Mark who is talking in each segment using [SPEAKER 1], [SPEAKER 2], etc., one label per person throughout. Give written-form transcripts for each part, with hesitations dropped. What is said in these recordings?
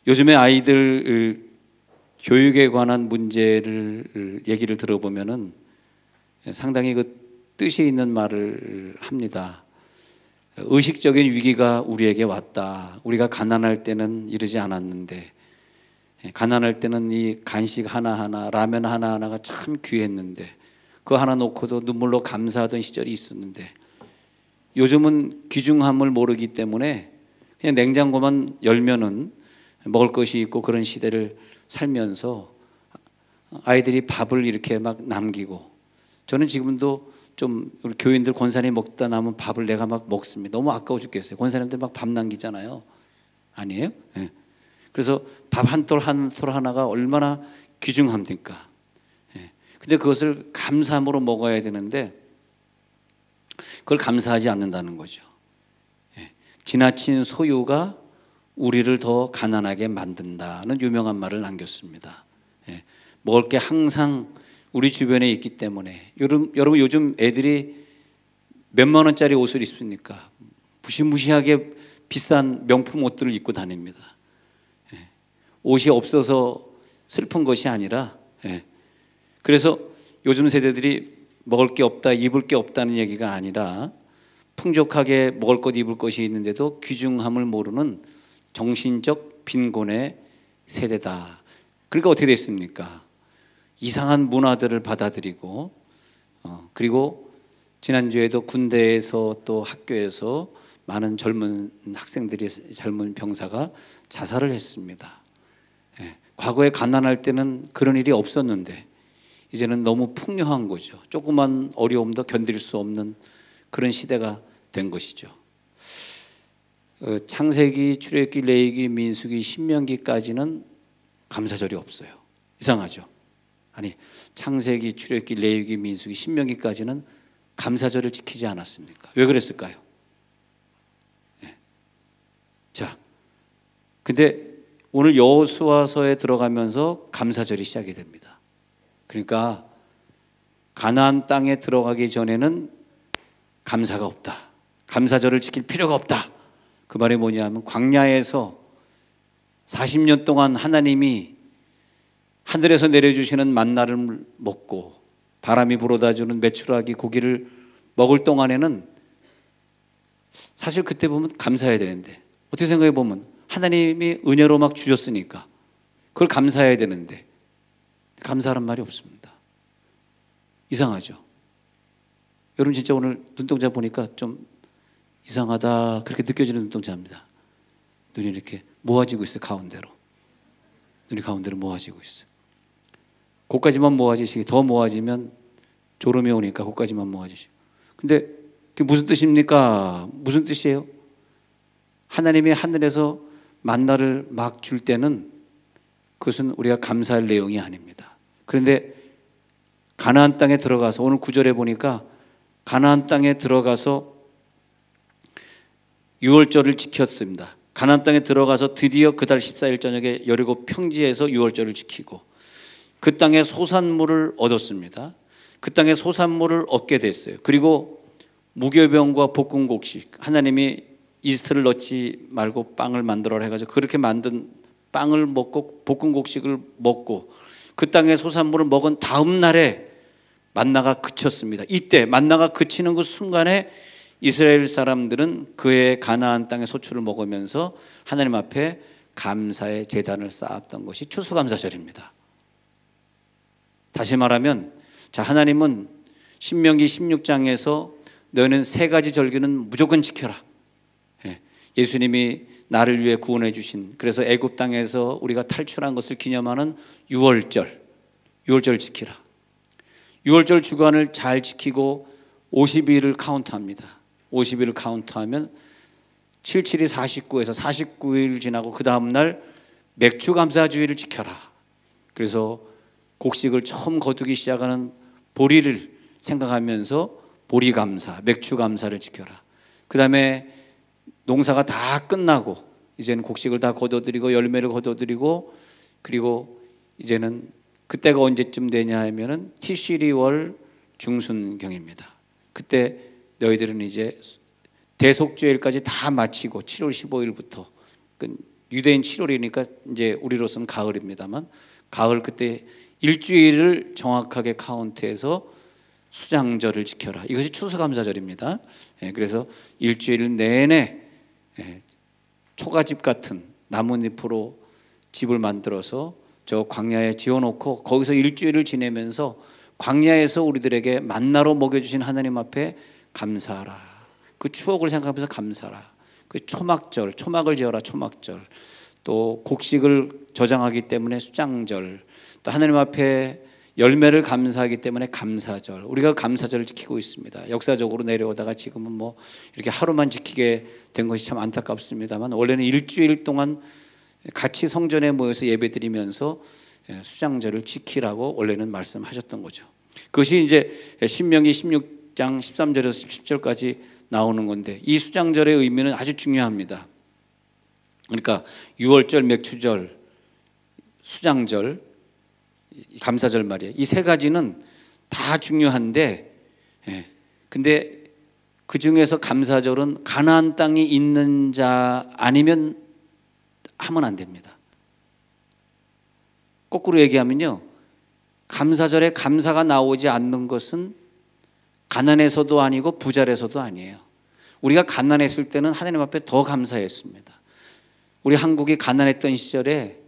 [SPEAKER 1] 요즘에 아이들 교육에 관한 문제를 얘기를 들어보면은 상당히 그 뜻이 있는 말을 합니다. 의식적인 위기가 우리에게 왔다. 우리가 가난할 때는 이러지 않았는데, 가난할 때는 이 간식 하나하나, 라면 하나하나가 참 귀했는데, 그거 하나 놓고도 눈물로 감사하던 시절이 있었는데, 요즘은 귀중함을 모르기 때문에 그냥 냉장고만 열면은 먹을 것이 있고 그런 시대를 살면서 아이들이 밥을 이렇게 막 남기고, 저는 지금도 좀 우리 교인들 권사님 먹다 남은 밥을 내가 막 먹습니다. 너무 아까워 죽겠어요. 권사님들 막 밥 남기잖아요. 아니에요? 네. 그래서 밥 한 톨 한 톨 하나가 얼마나 귀중합니까? 네. 근데 그것을 감사함으로 먹어야 되는데 그걸 감사하지 않는다는 거죠. 네. 지나친 소유가 우리를 더 가난하게 만든다는 유명한 말을 남겼습니다. 네. 먹을 게 항상 우리 주변에 있기 때문에. 여러분 요즘 애들이 몇만 원짜리 옷을 입습니까? 무시무시하게 비싼 명품 옷들을 입고 다닙니다. 옷이 없어서 슬픈 것이 아니라, 그래서 요즘 세대들이 먹을 게 없다, 입을 게 없다는 얘기가 아니라 풍족하게 먹을 것, 입을 것이 있는데도 귀중함을 모르는 정신적 빈곤의 세대다. 그러니까 어떻게 됐습니까? 이상한 문화들을 받아들이고, 그리고 지난주에도 군대에서 또 학교에서 많은 젊은 학생들이, 젊은 병사가 자살을 했습니다. 과거에 가난할 때는 그런 일이 없었는데 이제는 너무 풍요한 거죠. 조그만 어려움도 견딜 수 없는 그런 시대가 된 것이죠. 창세기, 출애굽기, 레위기, 민수기, 신명기까지는 감사절이 없어요. 이상하죠? 아니, 창세기, 출애굽기, 레위기, 민수기, 신명기까지는 감사절을 지키지 않았습니까? 왜 그랬을까요? 자, 근데 오늘 여호수아서에 들어가면서 감사절이 시작이 됩니다. 그러니까 가나안 땅에 들어가기 전에는 감사가 없다. 감사절을 지킬 필요가 없다. 그 말이 뭐냐면 광야에서 40년 동안 하나님이 하늘에서 내려주시는 만나를 먹고 바람이 불어다 주는 메추라기 고기를 먹을 동안에는 사실 그때 보면 감사해야 되는데, 어떻게 생각해 보면 하나님이 은혜로 막 주셨으니까 그걸 감사해야 되는데 감사하는 말이 없습니다. 이상하죠? 여러분 진짜 오늘 눈동자 보니까 좀 이상하다 그렇게 느껴지는 눈동자입니다. 눈이 이렇게 모아지고 있어요. 가운데로. 눈이 가운데로 모아지고 있어요. 거기까지만 모아지시기, 더 모아지면 졸음이 오니까 거기까지만 모아지시고. 근데 그게 무슨 뜻입니까? 무슨 뜻이에요? 하나님이 하늘에서 만나를 막 줄 때는 그것은 우리가 감사할 내용이 아닙니다. 그런데 가나안 땅에 들어가서, 오늘 9절에 보니까 가나안 땅에 들어가서 유월절을 지켰습니다. 가나안 땅에 들어가서 드디어 그달 14일 저녁에 여리고 평지에서 유월절을 지키고 그 땅에 소산물을 얻었습니다. 그 땅에 소산물을 얻게 됐어요. 그리고 무교병과 볶음곡식, 하나님이 이스트를 넣지 말고 빵을 만들어라 해가지고 그렇게 만든 빵을 먹고 볶음곡식을 먹고 그 땅의 소산물을 먹은 다음 날에 만나가 그쳤습니다. 이때 만나가 그치는 그 순간에 이스라엘 사람들은 그의 가나안 땅의 소출을 먹으면서 하나님 앞에 감사의 제단을 쌓았던 것이 추수감사절입니다. 다시 말하면, 자, 하나님은 신명기 16장에서 너희는 세 가지 절기는 무조건 지켜라. 예수님이 나를 위해 구원해 주신, 그래서 애굽 땅에서 우리가 탈출한 것을 기념하는 유월절 지키라. 유월절 주간을 잘 지키고 50일을 카운트합니다. 50일을 카운트하면 77이 49에서 49일 지나고 그 다음 날 맥주 감사주의를 지켜라. 그래서 곡식을 처음 거두기 시작하는 보리를 생각하면서 보리 감사, 맥주 감사를 지켜라. 그 다음에 농사가 다 끝나고 이제는 곡식을 다 거둬들이고 열매를 거둬들이고, 그리고 이제는 그때가 언제쯤 되냐 하면은 티시리월 중순경입니다. 그때 너희들은 이제 대속죄일까지 다 마치고 7월 15일부터 유대인 7월이니까 이제 우리로서는 가을입니다만, 가을 그때 일주일을 정확하게 카운트해서 수장절을 지켜라. 이것이 추수감사절입니다. 그래서 일주일 내내 초가집 같은 나뭇잎으로 집을 만들어서 저 광야에 지어놓고 거기서 일주일을 지내면서 광야에서 우리들에게 만나로 먹여주신 하나님 앞에 감사하라. 그 추억을 생각하면서 감사하라. 그 초막절, 초막을 지어라. 초막절. 또 곡식을 저장하기 때문에 수장절, 또 하나님 앞에 열매를 감사하기 때문에 감사절. 우리가 감사절을 지키고 있습니다. 역사적으로 내려오다가 지금은 뭐 이렇게 하루만 지키게 된 것이 참 안타깝습니다만, 원래는 일주일 동안 같이 성전에 모여서 예배드리면서 수장절을 지키라고 원래는 말씀하셨던 거죠. 그것이 이제 신명기 16장 13절에서 17절까지 나오는 건데, 이 수장절의 의미는 아주 중요합니다. 그러니까 유월절, 맥추절, 수장절, 감사절 말이에요. 이 세 가지는 다 중요한데, 근데 그 중에서 감사절은 가나안 땅이 있는 자 아니면 하면 안 됩니다. 거꾸로 얘기하면요, 감사절에 감사가 나오지 않는 것은 가난해서도 아니고 부자라서도 아니에요. 우리가 가난했을 때는 하나님 앞에 더 감사했습니다. 우리 한국이 가난했던 시절에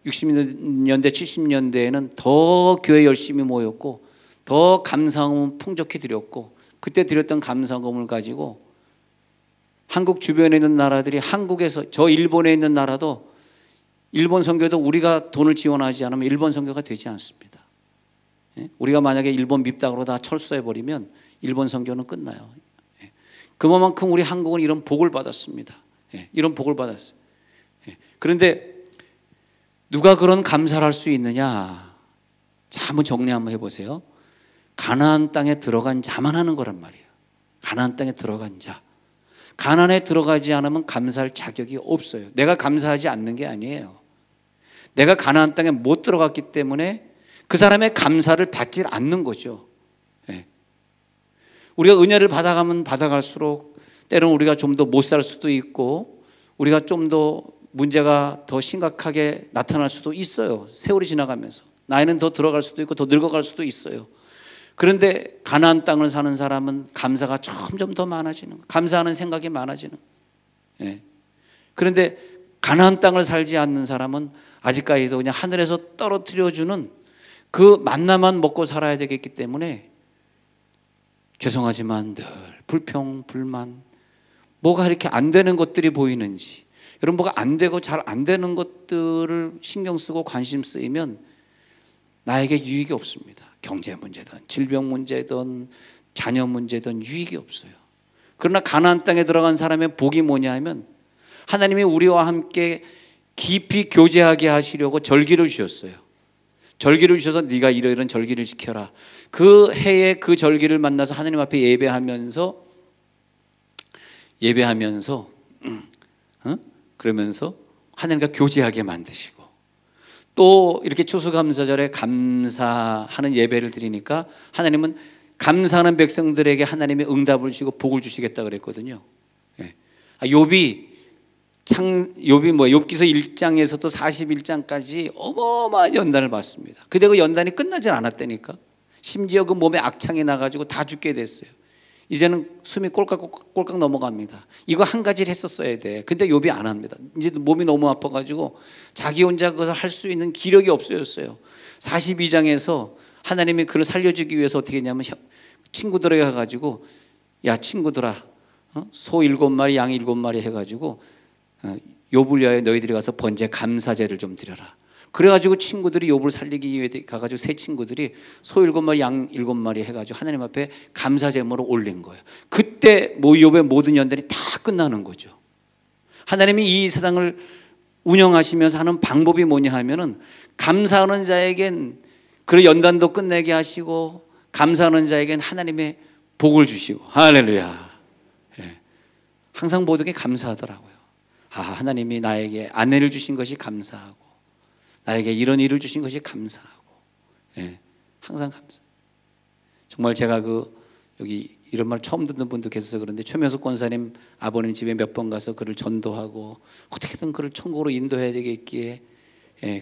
[SPEAKER 1] 60년대 70년대에는 더 교회 열심히 모였고 더 감사금 풍족히 드렸고, 그때 드렸던 감사금을 가지고 한국 주변에 있는 나라들이, 한국에서 저 일본에 있는 나라도, 일본 선교도 우리가 돈을 지원하지 않으면 일본 선교가 되지 않습니다. 우리가 만약에 일본 밉다고 다 철수해버리면 일본 선교는 끝나요. 그만큼 우리 한국은 이런 복을 받았습니다. 이런 복을 받았어요. 그런데 누가 그런 감사를 할 수 있느냐? 자, 한번 정리 한번 해보세요. 가나안 땅에 들어간 자만 하는 거란 말이에요. 가나안 땅에 들어간 자. 가나안에 들어가지 않으면 감사할 자격이 없어요. 내가 감사하지 않는 게 아니에요. 내가 가나안 땅에 못 들어갔기 때문에 그 사람의 감사를 받지 않는 거죠. 우리가 은혜를 받아가면 받아갈수록 때로는 우리가 좀 더 못 살 수도 있고, 우리가 좀 더 문제가 더 심각하게 나타날 수도 있어요. 세월이 지나가면서 나이는 더 들어갈 수도 있고 더 늙어갈 수도 있어요. 그런데 가나안 땅을 사는 사람은 감사가 점점 더 많아지는 거예요. 감사하는 생각이 많아지는 거예요. 그런데 가나안 땅을 살지 않는 사람은 아직까지도 그냥 하늘에서 떨어뜨려주는 그 만나만 먹고 살아야 되겠기 때문에, 죄송하지만 늘 불평, 불만, 뭐가 이렇게 안 되는 것들이 보이는지, 여러분, 뭐가 안 되고 잘 안 되는 것들을 신경 쓰고 관심 쓰이면 나에게 유익이 없습니다. 경제 문제든 질병 문제든 자녀 문제든 유익이 없어요. 그러나 가나안 땅에 들어간 사람의 복이 뭐냐 하면, 하나님이 우리와 함께 깊이 교제하게 하시려고 절기를 주셨어요. 절기를 주셔서 네가 이러이러한 절기를 지켜라. 그 해에 그 절기를 만나서 하나님 앞에 예배하면서 그러면서 하나님과 교제하게 만드시고, 또 이렇게 추수감사절에 감사하는 예배를 드리니까 하나님은 감사하는 백성들에게 하나님의 응답을 주시고 복을 주시겠다 그랬거든요. 욥기서 1장에서도 41장까지 어마어마한 연단을 받습니다. 근데 그 연단이 끝나질 않았다니까. 심지어 그 몸에 악창이 나가지고 다 죽게 됐어요. 이제는 숨이 꼴깍꼴깍 넘어갑니다. 이거 한 가지를 했었어야 돼. 근데 욥이 안 합니다. 이제 몸이 너무 아파가지고 자기 혼자 그것을 할 수 있는 기력이 없어졌어요. 42장에서 하나님이 그를 살려주기 위해서 어떻게 했냐면, 친구들에게 가가지고, 야 친구들아, 소 7마리 양 7마리 해가지고 욥을 위하여 너희들이 가서 번제 감사제를 좀 드려라. 그래가지고 친구들이 욥을 살리기 위해 가가지고 세 친구들이 소 7마리 양 7마리 해가지고 하나님 앞에 감사제물을 올린 거예요. 그때 욥의 모든 연단이 다 끝나는 거죠. 하나님이 이 세상을 운영하시면서 하는 방법이 뭐냐 하면은, 감사하는 자에겐 그 연단도 끝내게 하시고, 감사하는 자에겐 하나님의 복을 주시고. 할렐루야. 항상 모든 게 감사하더라고요. 하나님이 나에게 아내를 주신 것이 감사하고, 나에게 이런 일을 주신 것이 감사하고, 항상 감사. 정말 제가 여기 이런 말 처음 듣는 분도 계셔서 그런데 최명숙 권사님 아버님 집에 몇 번 가서 그를 전도하고 어떻게든 그를 천국으로 인도해야 되겠기에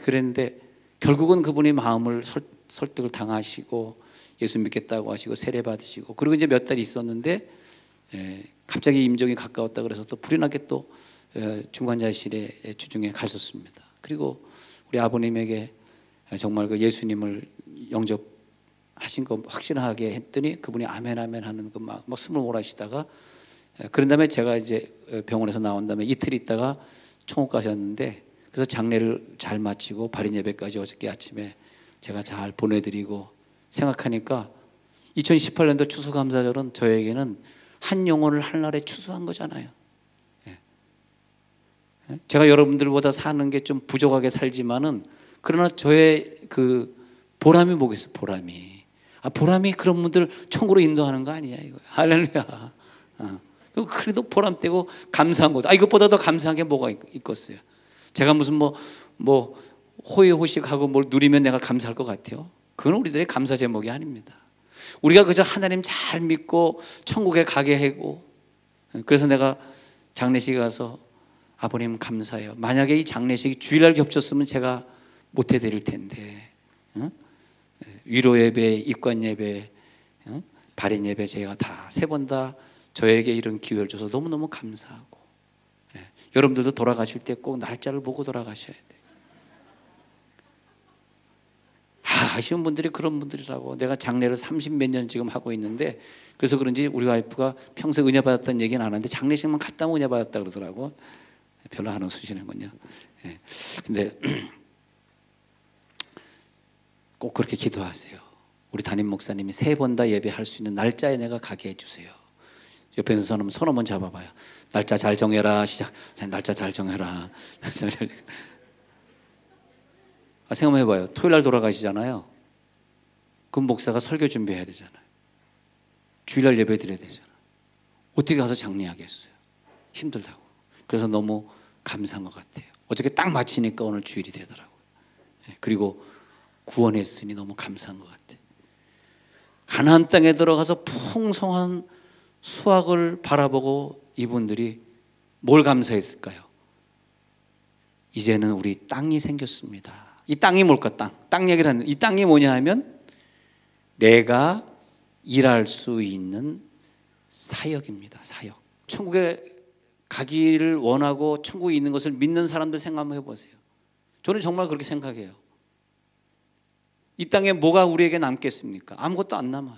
[SPEAKER 1] 그랬는데 결국은 그분이 마음을 설득을 당하시고 예수 믿겠다고 하시고 세례 받으시고 그리고 이제 몇 달 있었는데 갑자기 임종이 가까웠다 그래서 또 불이 나게 또 중환자실에 주중에 가셨습니다. 그리고 우리 아버님에게 정말 그 예수님을 영접하신 거 확신하게 했더니 그분이 아멘 아멘 하는 그 막 숨을 몰아쉬다가 그런 다음에 제가 이제 병원에서 나온 다음에 이틀 있다가 총옥 가셨는데 그래서 장례를 잘 마치고 발인 예배까지 어저께 아침에 제가 잘 보내드리고 생각하니까 2018년도 추수감사절은 저에게는 한 영혼을 한날에 추수한 거잖아요. 제가 여러분들보다 사는 게 좀 부족하게 살지만은 그러나 저의 그 보람이 뭐겠어요? 보람이 그런 분들 천국으로 인도하는 거 아니냐 이거예요. 할렐루야. 그래도 보람되고 감사한 거다. 이것보다 더 감사한 게 뭐가 있겠어요? 제가 무슨 뭐 호의호식하고 뭘 누리면 내가 감사할 것 같아요? 그건 우리들의 감사 제목이 아닙니다. 우리가 그저 하나님 잘 믿고 천국에 가게 하고 그래서 내가 장례식에 가서 아버님 감사해요. 만약에 이 장례식이 주일날 겹쳤으면 제가 못 해드릴 텐데 위로 예배, 입관 예배, 발인 예배 제가 다 세 번 다 저에게 이런 기회를 줘서 너무너무 감사하고 여러분들도 돌아가실 때 꼭 날짜를 보고 돌아가셔야 돼요. 아쉬운 분들이 그런 분들이라고. 내가 장례를 30몇 년 지금 하고 있는데 그래서 그런지 우리 와이프가 평소에 은혜 받았다는 얘기는 안 하는데 장례식만 갔다 오면 은혜 받았다 그러더라고. 별로 안 웃으시는군요. 근데 꼭 그렇게 기도하세요. 우리 담임 목사님이 3번 다 예배할 수 있는 날짜에 내가 가게 해주세요. 옆에서 손 한번 잡아봐요. 날짜 잘 정해라. 시작. 날짜 잘 정해라. 생각만 해봐요. 토요일 날 돌아가시잖아요. 그럼 목사가 설교 준비해야 되잖아요. 주일날 예배 드려야 되잖아요. 어떻게 가서 장례하겠어요? 힘들다고. 그래서 너무 감사한 것 같아요. 어저께 딱 마치니까 오늘 주일이 되더라고요. 그리고 구원했으니 너무 감사한 것 같아요. 가나안 땅에 들어가서 풍성한 수확을 바라보고 이분들이 뭘 감사했을까요? 이제는 우리 땅이 생겼습니다. 이 땅이 뭘까? 땅 얘기를 하는 이 땅이 뭐냐 하면 내가 일할 수 있는 사역입니다. 사역. 천국에 가기를 원하고 천국에 있는 것을 믿는 사람들 생각 한번 해보세요. 저는 정말 그렇게 생각해요. 이 땅에 뭐가 우리에게 남겠습니까? 아무것도 안 남아요.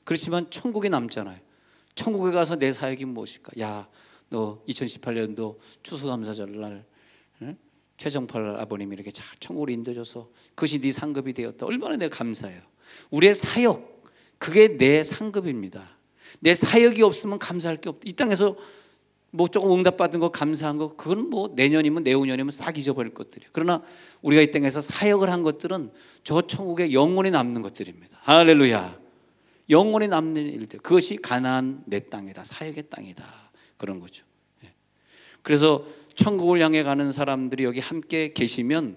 [SPEAKER 1] 그렇지만 천국이 남잖아요. 천국에 가서 내 사역이 무엇일까? 야, 너 2018년도 추수감사절날 최정팔 아버님이 이렇게 잘 천국으로 인도줘서 그것이 네 상급이 되었다. 얼마나 내가 감사해요. 우리의 사역, 그게 내 상급입니다. 내 사역이 없으면 감사할 게 없다. 이 땅에서 뭐 조금 응답받은 거 감사한 거 그건 뭐 내년이면 내후년이면 싹 잊어버릴 것들이에요. 그러나 우리가 이 땅에서 사역을 한 것들은 저 천국에 영원히 남는 것들입니다. 할렐루야. 영원히 남는 일들. 그것이 가나안 내 땅이다. 사역의 땅이다. 그런 거죠. 그래서 천국을 향해 가는 사람들이 여기 함께 계시면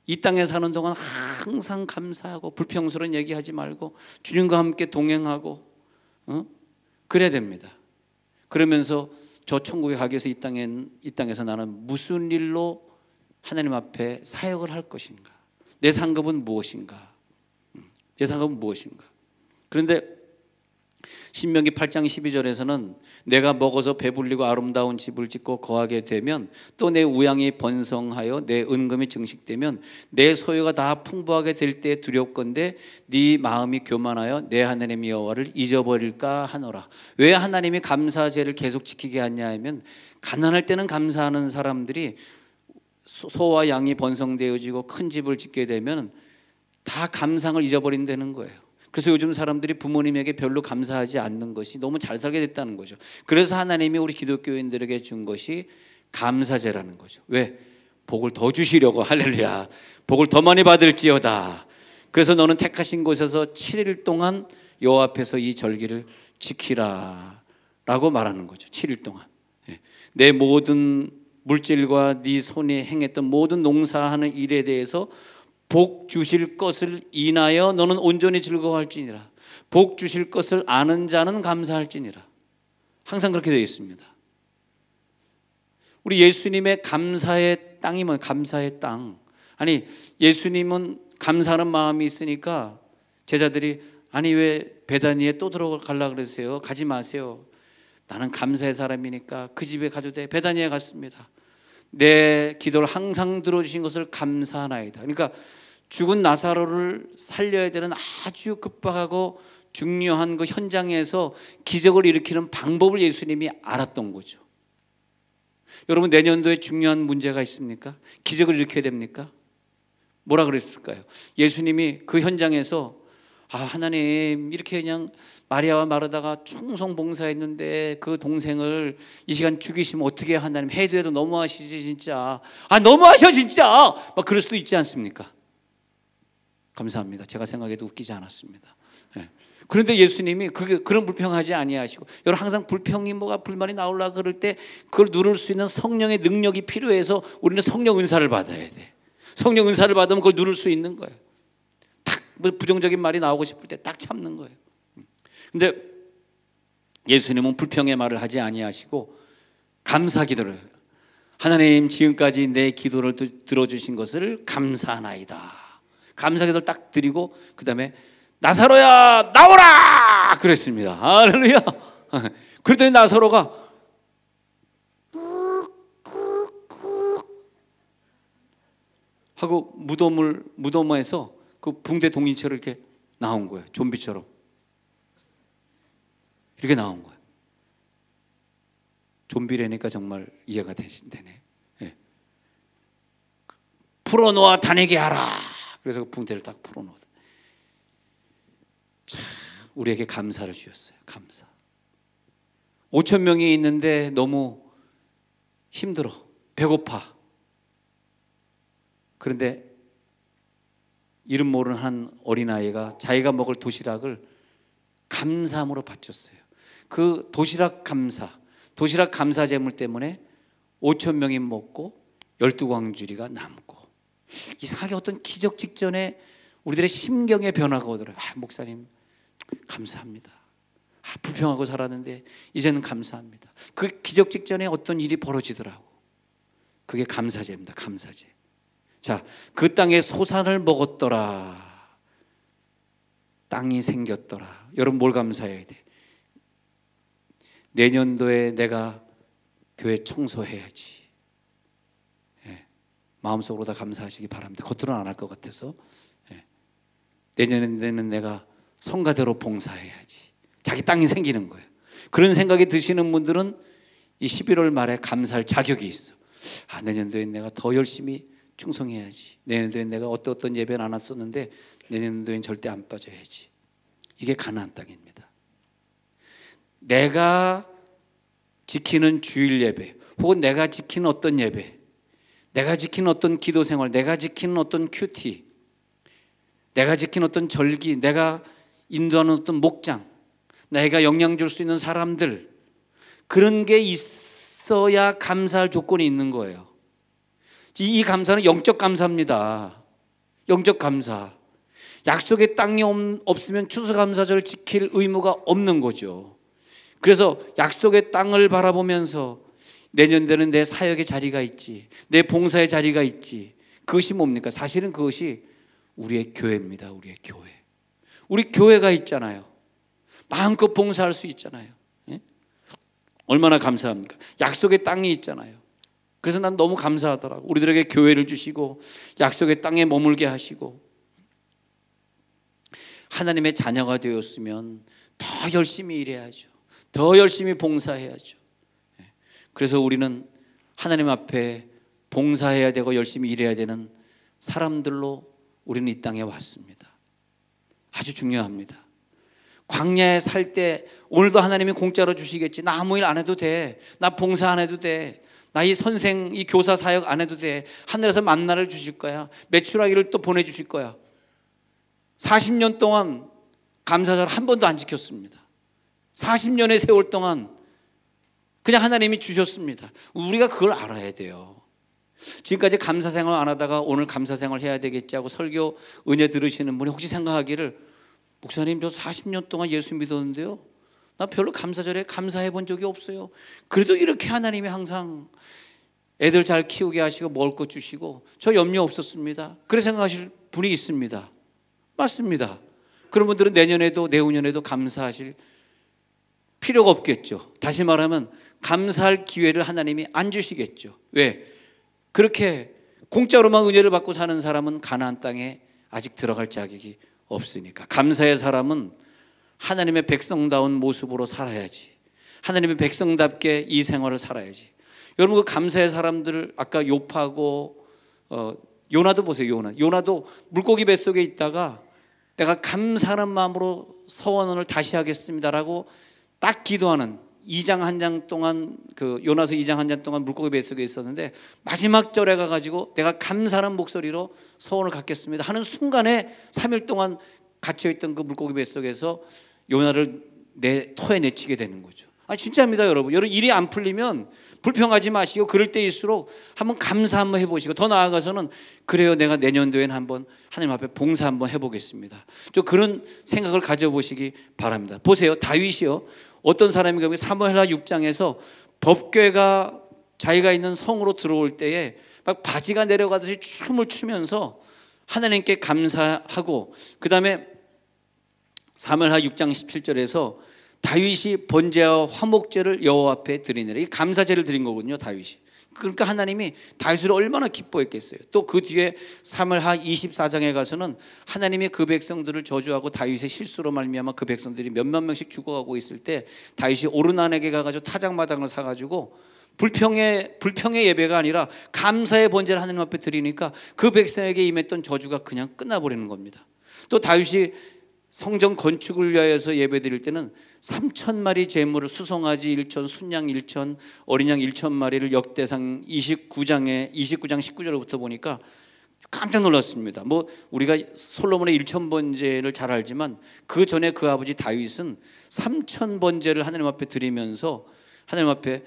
[SPEAKER 1] 이 땅에 사는 동안 항상 감사하고 불평스러운 얘기하지 말고 주님과 함께 동행하고 그래야 됩니다. 그러면서 저 천국에 가기 위해서 이 땅에서 나는 무슨 일로 하나님 앞에 사역을 할 것인가? 내 상급은 무엇인가? 내 상급은 무엇인가? 그런데 신명기 8장 12절에서는 내가 먹어서 배불리고 아름다운 집을 짓고 거하게 되면 또 내 우양이 번성하여 내 은금이 증식되면 내 소유가 다 풍부하게 될 때 두렵건대 네 마음이 교만하여 내 하나님 여호와를 잊어버릴까 하노라. 왜 하나님이 감사제를 계속 지키게 하냐 하면 가난할 때는 감사하는 사람들이 소와 양이 번성되어지고 큰 집을 짓게 되면 다 감상을 잊어버린다는 거예요. 그래서 요즘 사람들이 부모님에게 별로 감사하지 않는 것이 너무 잘 살게 됐다는 거죠. 그래서 하나님이 우리 기독교인들에게 준 것이 감사제라는 거죠. 왜? 복을 더 주시려고. 할렐루야. 복을 더 많이 받을지어다. 그래서 너는 택하신 곳에서 7일 동안 여호와 앞에서 이 절기를 지키라 라고 말하는 거죠. 7일 동안. 내 모든 물질과 네 손이 행했던 모든 농사하는 일에 대해서 복 주실 것을 인하여 너는 온전히 즐거워할지니라. 복 주실 것을 아는 자는 감사할지니라. 항상 그렇게 되어 있습니다. 우리 예수님의 감사의 땅이 뭐예요? 감사의 땅. 아니, 예수님은 감사하는 마음이 있으니까 제자들이 아니 왜 베다니에 또 들어가려고 그러세요? 가지 마세요. 나는 감사의 사람이니까 그 집에 가도 돼. 베다니에 갔습니다. 내 기도를 항상 들어주신 것을 감사하나이다. 그러니까 죽은 나사로를 살려야 되는 아주 급박하고 중요한 그 현장에서 기적을 일으키는 방법을 예수님이 알았던 거죠. 여러분, 내년도에 중요한 문제가 있습니까? 기적을 일으켜야 됩니까? 뭐라 그랬을까요? 예수님이 그 현장에서 하나님, 이렇게 그냥 마리아와 마르다가 충성봉사했는데 그 동생을 이 시간 죽이시면 어떻게 해요? 하나님, 해도 해도 너무하시지 진짜. 너무하셔 진짜. 막 그럴 수도 있지 않습니까? 감사합니다. 제가 생각해도 웃기지 않았습니다. 네. 그런데 예수님이 그런 불평하지 아니하시고, 여러분 항상 불평이 뭐가 불만이 나오려고 그럴 때 그걸 누를 수 있는 성령의 능력이 필요해서 우리는 성령 은사를 받아야 돼. 성령 은사를 받으면 그걸 누를 수 있는 거예요. 딱 부정적인 말이 나오고 싶을 때 딱 참는 거예요. 근데 예수님은 불평의 말을 하지 아니하시고 감사 기도를, 하나님 지금까지 내 기도를 들어주신 것을 감사하나이다. 감사 기도를 딱 드리고 그 다음에 나사로야 나오라 그랬습니다. 할렐루야. 그랬더니 나사로가 하고 무덤에서 그 붕대 동인처럼 이렇게 나온 거예요. 좀비처럼 이렇게 나온 거예요. 좀비라니까 정말 이해가 되네. 네. 풀어놓아 다니게 하라. 그래서 그 붕대를 딱 풀어놓아. 참, 우리에게 감사를 주셨어요. 감사. 5천 명이 있는데 너무 힘들어, 배고파. 그런데 이름 모르는 한 어린아이가 자기가 먹을 도시락을 감사함으로 바쳤어요. 그 도시락 감사 제물 때문에 5천 명이 먹고 12광주리가 남고, 이상하게 어떤 기적 직전에 우리들의 심경의 변화가 오더라고요. 목사님 감사합니다. 불평하고 살았는데 이제는 감사합니다. 그 기적 직전에 어떤 일이 벌어지더라고. 그게 감사제입니다. 감사제. 자, 그 땅에 소산을 먹었더라. 땅이 생겼더라. 여러분 뭘 감사해야 돼? 내년도에 내가 교회 청소해야지. 예, 마음속으로 다 감사하시기 바랍니다. 겉으로는 안 할 것 같아서. 예, 내년에는 내가 성가대로 봉사해야지. 자기 땅이 생기는 거예요. 그런 생각이 드시는 분들은 이 11월 말에 감사할 자격이 있어. 내년도엔 내가 더 열심히 충성해야지. 내년도엔 내가 어떤 예배는 안 왔었는데 내년도엔 절대 안 빠져야지. 이게 가나안 땅입니다. 내가 지키는 주일 예배, 혹은 내가 지키는 어떤 예배, 내가 지키는 어떤 기도 생활, 내가 지키는 어떤 큐티, 내가 지키는 어떤 절기, 내가 인도하는 어떤 목장, 내가 영향 줄 수 있는 사람들, 그런 게 있어야 감사할 조건이 있는 거예요. 이 감사는 영적 감사입니다. 영적 감사. 약속의 땅이 없으면 추수감사절을 지킬 의무가 없는 거죠. 그래서 약속의 땅을 바라보면서 내년도에는 내 사역의 자리가 있지, 내 봉사의 자리가 있지. 그것이 뭡니까? 사실은 그것이 우리의 교회입니다. 우리의 교회. 우리 교회가 있잖아요. 마음껏 봉사할 수 있잖아요. 예? 얼마나 감사합니까? 약속의 땅이 있잖아요. 그래서 난 너무 감사하더라고. 우리들에게 교회를 주시고 약속의 땅에 머물게 하시고, 하나님의 자녀가 되었으면 더 열심히 일해야죠. 더 열심히 봉사해야죠. 그래서 우리는 하나님 앞에 봉사해야 되고 열심히 일해야 되는 사람들로 우리는 이 땅에 왔습니다. 아주 중요합니다. 광야에 살 때 오늘도 하나님이 공짜로 주시겠지. 나 아무 일 안 해도 돼. 나 봉사 안 해도 돼. 나 이 선생, 이 교사 사역 안 해도 돼. 하늘에서 만나를 주실 거야. 메추라기를 또 보내주실 거야. 40년 동안 감사절 한 번도 안 지켰습니다. 40년의 세월 동안 그냥 하나님이 주셨습니다. 우리가 그걸 알아야 돼요. 지금까지 감사생활 안 하다가 오늘 감사생활 해야 되겠지 하고 설교 은혜 들으시는 분이 혹시 생각하기를 목사님 저 40년 동안 예수 믿었는데요, 나 별로 감사절에 감사해 본 적이 없어요. 그래도 이렇게 하나님이 항상 애들 잘 키우게 하시고 먹을 것 주시고 저 염려 없었습니다. 그렇게 생각하실 분이 있습니다. 맞습니다. 그런 분들은 내년에도 내후년에도 감사하실 필요가 없겠죠. 다시 말하면 감사할 기회를 하나님이 안 주시겠죠. 왜? 그렇게 공짜로만 은혜를 받고 사는 사람은 가나안 땅에 아직 들어갈 자격이 없으니까. 감사의 사람은 하나님의 백성다운 모습으로 살아야지. 하나님의 백성답게 이 생활을 살아야지. 여러분, 그 감사의 사람들, 아까 욥하고 요나도 보세요. 요나도 물고기 뱃속에 있다가 내가 감사하는 마음으로 서원을 다시 하겠습니다라고 딱 기도하는 2장 1장 동안, 그 요나서 2장 1장 동안 물고기 뱃속에 있었는데 마지막 절에 가가지고 내가 감사하는 목소리로 서원을 갖겠습니다 하는 순간에 3일 동안 갇혀있던 그 물고기 뱃속에서 요나를 토해 내치게 되는 거죠. 진짜입니다, 여러분. 여러분, 일이 안 풀리면 불평하지 마시고 그럴 때일수록 한번 감사 한번 해보시고, 더 나아가서는 그래요, 내가 내년도에는 한번 하나님 앞에 봉사 한번 해보겠습니다. 좀 그런 생각을 가져보시기 바랍니다. 보세요, 다윗이요, 어떤 사람인가, 사무엘하 6장에서 법궤가 자기가 있는 성으로 들어올 때에 막 바지가 내려가듯이 춤을 추면서 하나님께 감사하고, 그 다음에 사무엘하 6장 17절에서 다윗이 번제와 화목제를 여호와 앞에 드리니라. 이 감사제를 드린 거거든요, 다윗이. 그러니까 하나님이 다윗을 얼마나 기뻐했겠어요. 또 그 뒤에 사무엘하 24장에 가서는 하나님이 그 백성들을 저주하고 다윗의 실수로 말미암아 그 백성들이 몇만 명씩 죽어가고 있을 때 다윗이 오르난에게 가가지고 타작마당을 사가지고 불평의 예배가 아니라 감사의 번제를 하나님 앞에 드리니까 그 백성에게 임했던 저주가 그냥 끝나버리는 겁니다. 또 다윗이 성전 건축을 위하여서 예배드릴 때는 3,000마리 제물을, 수송아지 1천, 순양 1천, 어린 양 1,000마리를 역대상 29장 19절부터 보니까 깜짝 놀랐습니다. 뭐 우리가 솔로몬의 1,000번제를 잘 알지만 그 전에 그 아버지 다윗은 3,000번제를 하나님 앞에 드리면서 하나님 앞에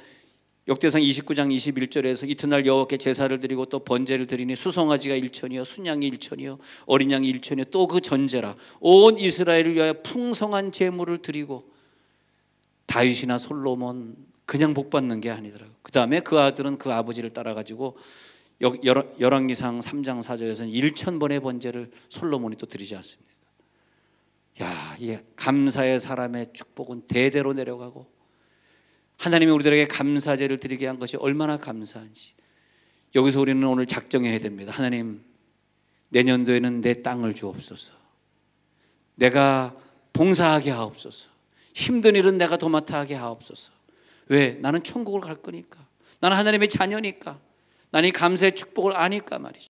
[SPEAKER 1] 역대상 29장 21절에서 이튿날 여호와께 제사를 드리고 또 번제를 드리니 수송아지가 1천이요 순양이 1천이요 어린 양이 1천이요 또 그 전제라 온 이스라엘을 위하여 풍성한 제물을 드리고, 다윗이나 솔로몬 그냥 복 받는 게 아니더라고요. 그 다음에 그 아들은 그 아버지를 따라가지고 열왕기상 3장 4절에서는 1,000번의 번제를 솔로몬이 또 드리지 않습니까? 이 감사의 사람의 축복은 대대로 내려가고, 하나님이 우리들에게 감사제를 드리게 한 것이 얼마나 감사한지 여기서 우리는 오늘 작정해야 됩니다. 하나님, 내년도에는 내 땅을 주옵소서. 내가 봉사하게 하옵소서. 힘든 일은 내가 도맡아 하게 하옵소서. 왜? 나는 천국을 갈 거니까. 나는 하나님의 자녀니까. 나는 이 감사의 축복을 아니까 말이죠.